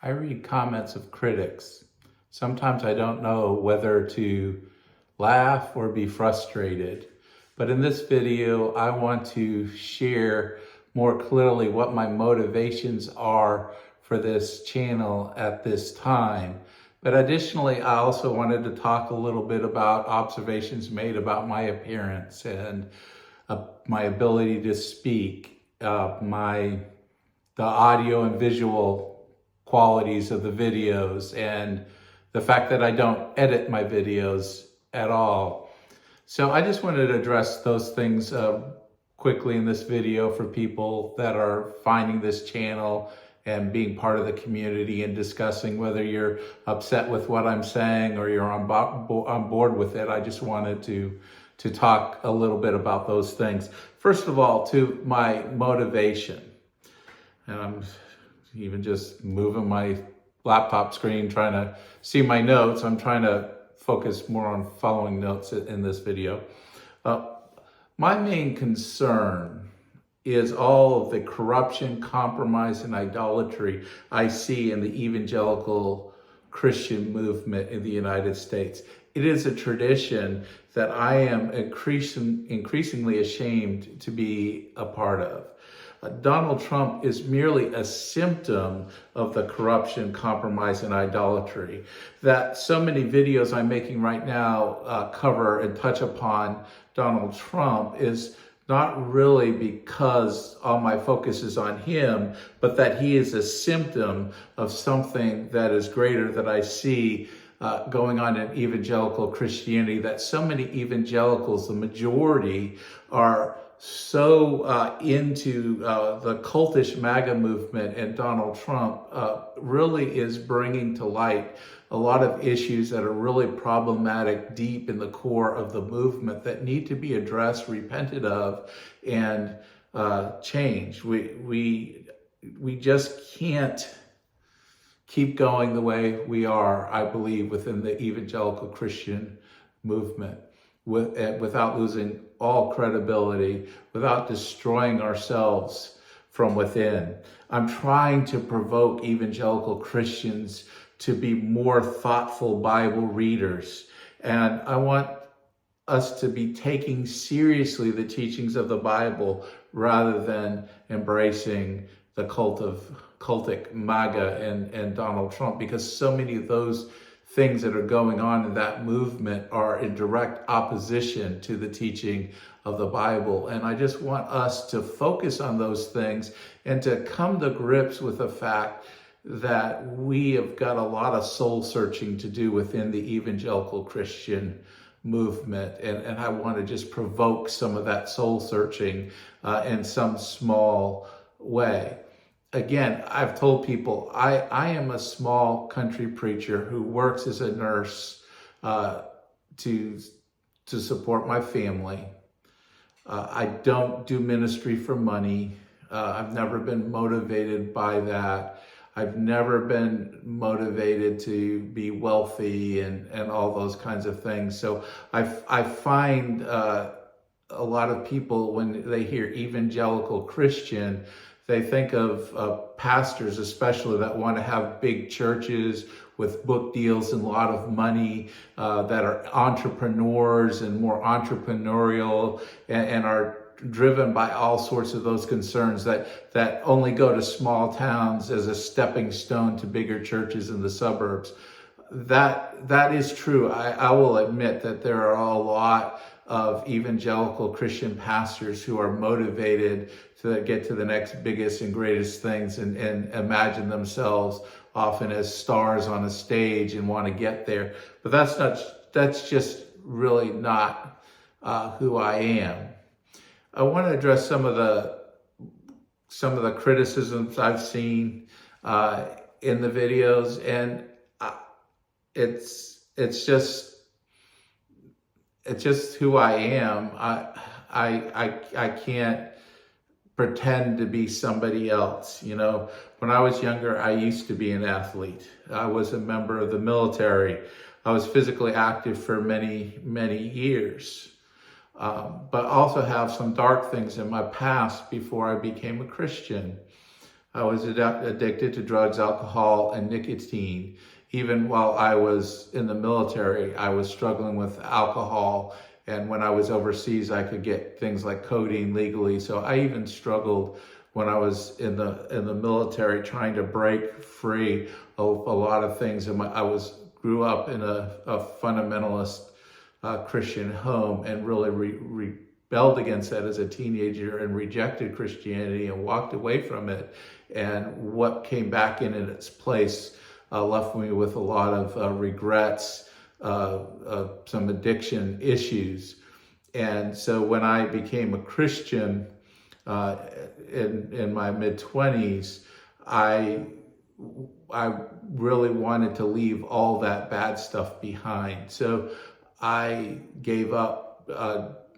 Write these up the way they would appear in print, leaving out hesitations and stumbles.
I read comments of critics. Sometimes I don't know whether to laugh or be frustrated. But in this video, I want to share more clearly what my motivations are for this channel at this time. But additionally, I also wanted to talk a little bit about observations made about my appearance and my ability to speak, the audio and visual qualities of the videos, and the fact that I don't edit my videos at all. So I just wanted to address those things quickly in this video for people that are finding this channel and being part of the community and discussing whether you're upset with what I'm saying or you're on board with it. I just wanted to talk a little bit about those things. First of all, to my motivation. And I'm even just moving my laptop screen, trying to see my notes. I'm trying to focus more on following notes in this video. My main concern is all of the corruption, compromise, and idolatry I see in the evangelical Christian movement in the United States. It is a tradition that I am increasingly ashamed to be a part of. Donald Trump is merely a symptom of the corruption, compromise, and idolatry that so many videos I'm making right now cover and touch upon Donald Trump is not really because all my focus is on him, but that he is a symptom of something that is greater that I see going on in evangelical Christianity, that so many evangelicals, the majority, are so into the cultish MAGA movement, and Donald Trump really is bringing to light a lot of issues that are really problematic deep in the core of the movement that need to be addressed, repented of, and changed. We just can't keep going the way we are, I believe, within the evangelical Christian movement without losing all credibility, without destroying ourselves from within. I'm trying to provoke evangelical Christians to be more thoughtful Bible readers. And I want us to be taking seriously the teachings of the Bible rather than embracing the cultic MAGA and Donald Trump, because so many of those things that are going on in that movement are in direct opposition to the teaching of the Bible. And I just want us to focus on those things and to come to grips with the fact that we have got a lot of soul searching to do within the evangelical Christian movement. And I want to just provoke some of that soul searching in some small way. Again, I've told people I am a small country preacher who works as a nurse to support my family. I don't do ministry for money. I've never been motivated by that. I've never been motivated to be wealthy and all those kinds of things. So I find a lot of people, when they hear evangelical Christian, they think of pastors especially that want to have big churches with book deals and a lot of money, that are entrepreneurs and more entrepreneurial and are driven by all sorts of those concerns that only go to small towns as a stepping stone to bigger churches in the suburbs. That is true. I will admit that there are a lot of evangelical Christian pastors who are motivated to get to the next biggest and greatest things and imagine themselves often as stars on a stage and want to get there. But that's just really not who I am. I want to address some of the criticisms I've seen in the videos, and it's just who I am. I can't pretend to be somebody else. You know, when I was younger, I used to be an athlete. I was a member of the military. I was physically active for many, many years. But also have some dark things in my past before I became a Christian. I was addicted to drugs, alcohol, and nicotine. Even while I was in the military, I was struggling with alcohol. And when I was overseas, I could get things like codeine legally. So I even struggled when I was in the military, trying to break free of a lot of things. And grew up in a fundamentalist Christian home, and really rebelled against that as a teenager, and rejected Christianity and walked away from it. And what came back in its place left me with a lot of regrets, some addiction issues. And so when I became a Christian in my mid-20s, I really wanted to leave all that bad stuff behind. So I gave up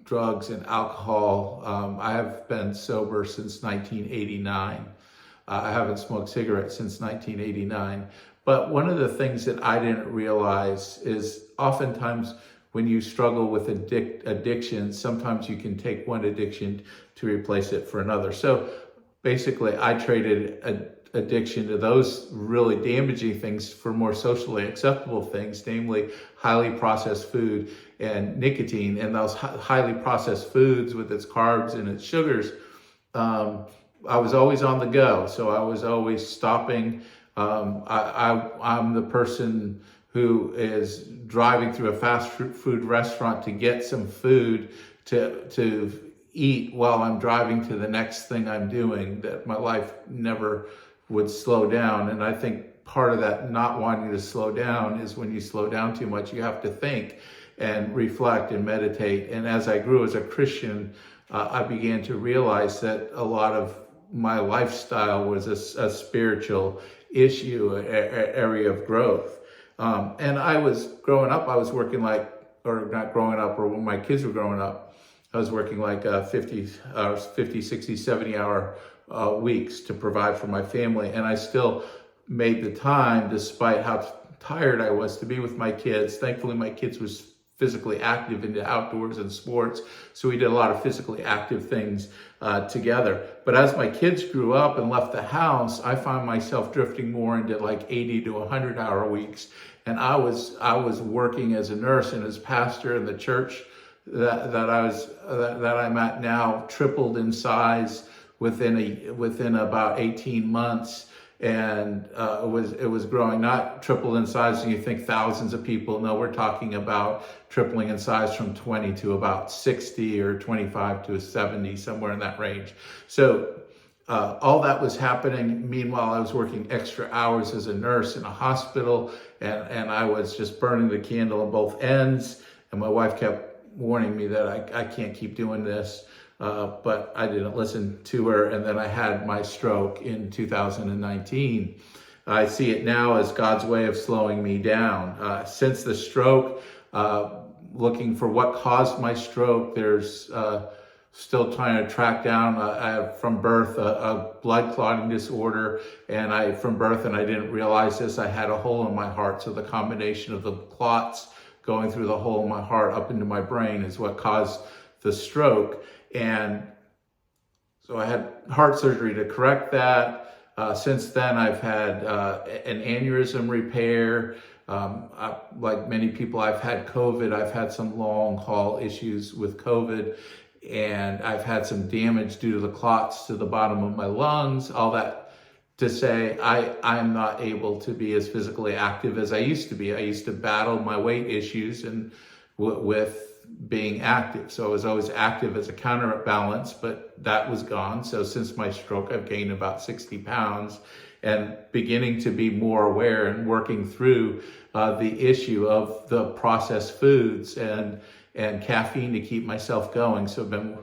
drugs and alcohol. I have been sober since 1989. I haven't smoked cigarettes since 1989. But one of the things that I didn't realize is oftentimes when you struggle with addiction, sometimes you can take one addiction to replace it for another. So basically, I traded addiction to those really damaging things for more socially acceptable things, namely highly processed food and nicotine. And those highly processed foods with its carbs and its sugars, I was always on the go. So I was always stopping. I'm the person who is driving through a fast food restaurant to get some food to eat while I'm driving to the next thing I'm doing, that my life never would slow down. And I think part of that not wanting to slow down is when you slow down too much, you have to think and reflect and meditate. And as I grew as a Christian, I began to realize that a lot of my lifestyle was a spiritual issue, area of growth. And I was growing up, I was working or not growing up, or when my kids were growing up, I was working 50 hours, 50, 60, 70 hour weeks to provide for my family. And I still made the time, despite how tired I was, to be with my kids. Thankfully, my kids was physically active into outdoors and sports. So we did a lot of physically active things together. But as my kids grew up and left the house, I found myself drifting more into 80 to 100 hour weeks. And I was working as a nurse and as pastor, in the church that I'm at now tripled in size within about 18 months. And it was growing, not tripled in size and you think thousands of people. No, we're talking about tripling in size from 20 to about 60 or 25 to 70, somewhere in that range. So all that was happening. Meanwhile, I was working extra hours as a nurse in a hospital, and I was just burning the candle on both ends. And my wife kept warning me that I can't keep doing this. But I didn't listen to her, and then I had my stroke in 2019. I see it now as God's way of slowing me down. Since the stroke, looking for what caused my stroke, there's still trying to track down. I have from birth a blood clotting disorder, and from birth, and I didn't realize this, I had a hole in my heart. So the combination of the clots going through the hole in my heart up into my brain is what caused the stroke. And so I had heart surgery to correct that. Since then, I've had an aneurysm repair. Like many people, I've had COVID. I've had some long haul issues with COVID, and I've had some damage due to the clots to the bottom of my lungs. All that to say, I'm not able to be as physically active as I used to be. I used to battle my weight issues and with being active. So I was always active as a counterbalance, but that was gone. So since my stroke, I've gained about 60 pounds and beginning to be more aware and working through the issue of the processed foods and caffeine to keep myself going. So I've been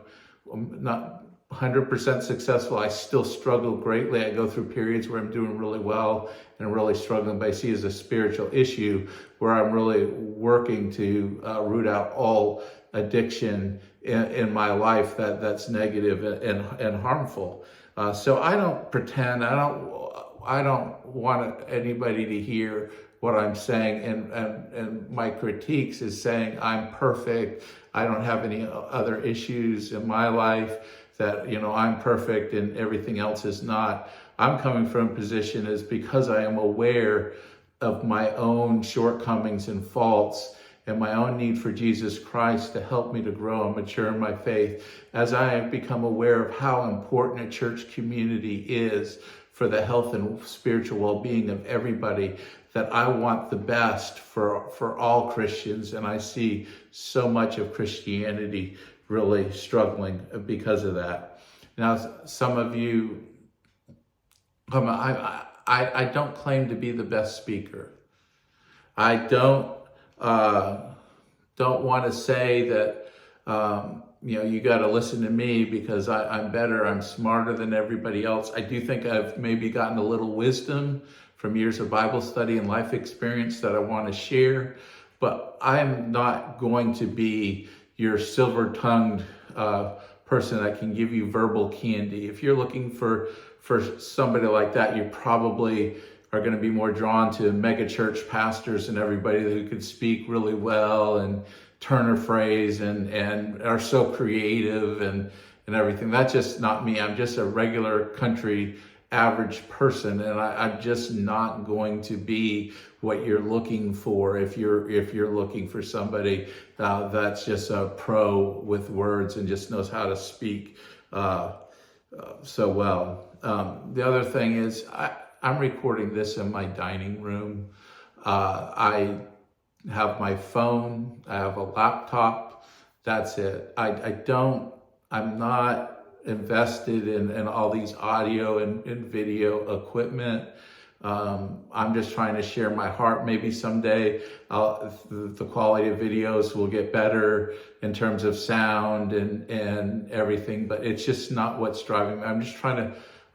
not 100% successful. I still struggle greatly. I go through periods where I'm doing really well and I'm really struggling, but I see it as a spiritual issue where I'm really working to root out all addiction in my life that's negative and harmful. So I don't pretend, I don't want anybody to hear what I'm saying, and my critiques is saying I'm perfect. I don't have any other issues in my life, that, I'm perfect and everything else is not. I'm coming from a position is because I am aware of my own shortcomings and faults and my own need for Jesus Christ to help me to grow and mature in my faith, as I have become aware of how important a church community is for the health and spiritual well-being of everybody, that I want the best for all Christians. And I see so much of Christianity really struggling because of that. Now, some of you, I don't claim to be the best speaker. I don't want to say that, you got to listen to me because I'm better, I'm smarter than everybody else. I do think I've maybe gotten a little wisdom from years of Bible study and life experience that I want to share, but I'm not going to be your silver-tongued person that can give you verbal candy. If you're looking for somebody like that, you probably are going to be more drawn to mega church pastors and everybody who could speak really well and turn a phrase and are so creative and everything. That's just not me. I'm just a regular country average person, and I'm just not going to be what you're looking for if you're looking for somebody that's just a pro with words and just knows how to speak so well. The other thing is I'm recording this in my dining room. I have my phone, I have a laptop, that's it. I'm not invested in all these audio and video equipment. I'm just trying to share my heart. Maybe someday the quality of videos will get better in terms of sound and everything, but it's just not what's driving me.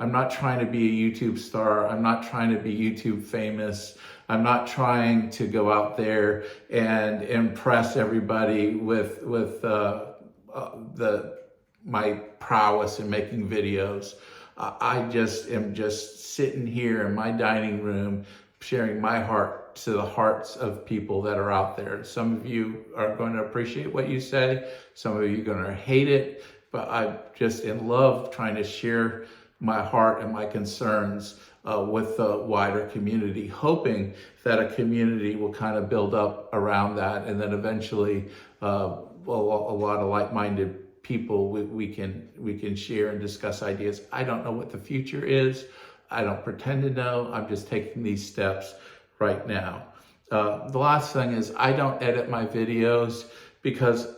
I'm not trying to be a YouTube star. I'm not trying to be YouTube famous. I'm not trying to go out there and impress everybody with my prowess in making videos. I just am sitting here in my dining room, sharing my heart to the hearts of people that are out there. Some of you are going to appreciate what you say. Some of you are going to hate it, but I'm just in love trying to share my heart and my concerns with the wider community, hoping that a community will kind of build up around that, and then eventually a lot of like-minded people we can share and discuss ideas. I don't know what the future is. I don't pretend to know. I'm just taking these steps right now. The last thing is I don't edit my videos because,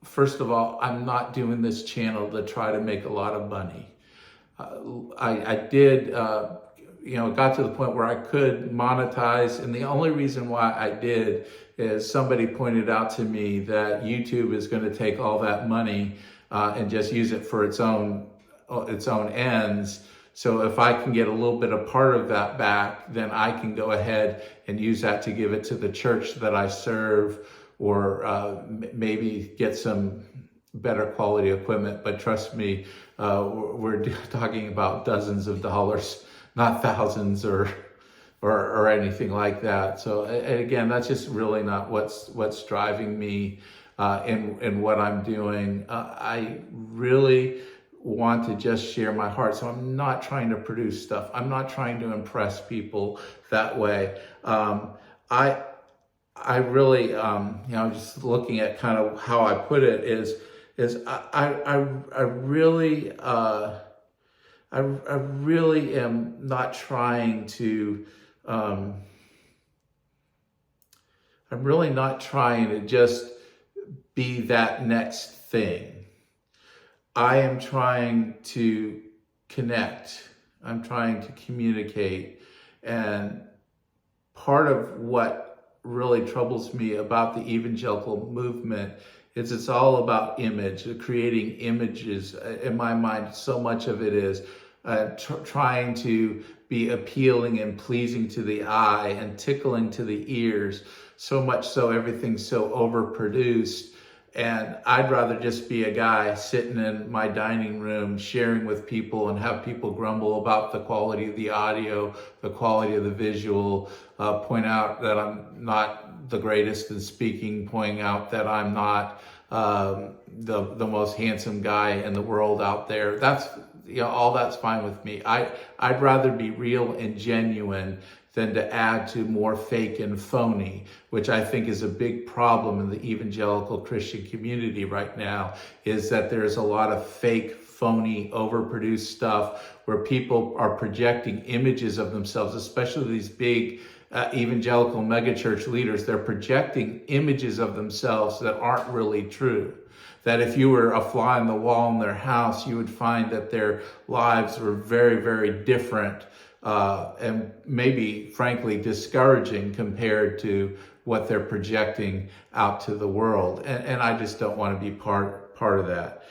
first of all, I'm not doing this channel to try to make a lot of money. I did, got to the point where I could monetize, and the only reason why I did is somebody pointed out to me that YouTube is going to take all that money and just use it for its own ends. So if I can get a little bit of part of that back, then I can go ahead and use that to give it to the church that I serve, or maybe get some better quality equipment. But trust me, we're talking about dozens of dollars, not thousands or anything like that. So again, that's just really not what's driving me in what I'm doing. I really want to just share my heart. So I'm not trying to produce stuff. I'm not trying to impress people that way. I really, just looking at kind of how I put it is I really am not trying to, I'm really not trying to just be that next thing. I am trying to connect. I'm trying to communicate. And part of what really troubles me about the evangelical movement is it's all about image, creating images. In my mind, so much of it is trying to be appealing and pleasing to the eye and tickling to the ears, so much so everything's so overproduced. And I'd rather just be a guy sitting in my dining room sharing with people and have people grumble about the quality of the audio, the quality of the visual, point out that I'm not the greatest in speaking, pointing out that I'm not the most handsome guy in the world out there. all that's fine with me. I'd rather be real and genuine than to add to more fake and phony, which I think is a big problem in the evangelical Christian community right now, is that there's a lot of fake, phony, overproduced stuff where people are projecting images of themselves, especially these big evangelical megachurch leaders. They're projecting images of themselves that aren't really true. That if you were a fly on the wall in their house, you would find that their lives were very, very different and maybe, frankly, discouraging compared to what they're projecting out to the world. And I just don't want to be part of that.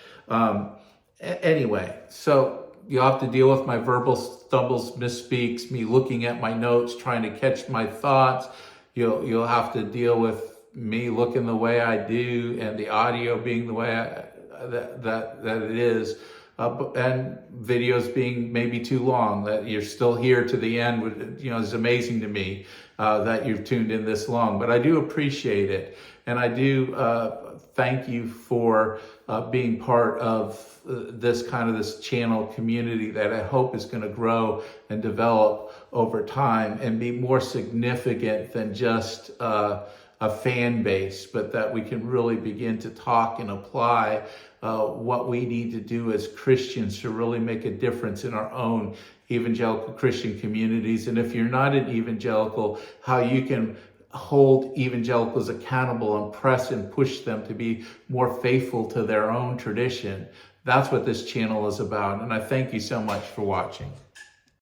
Anyway, so you'll have to deal with my verbal stumbles, misspeaks, me looking at my notes, trying to catch my thoughts. You'll have to deal with me looking the way I do and the audio being the way that it is, and videos being maybe too long. That you're still here to the end, is amazing to me that you've tuned in this long. But I do appreciate it, and I do thank you for being part of this channel community that I hope is going to grow and develop over time and be more significant than just a fan base, but that we can really begin to talk and apply what we need to do as Christians to really make a difference in our own evangelical Christian communities. And if you're not an evangelical, how you can hold evangelicals accountable and press and push them to be more faithful to their own tradition. That's what this channel is about. And I thank you so much for watching.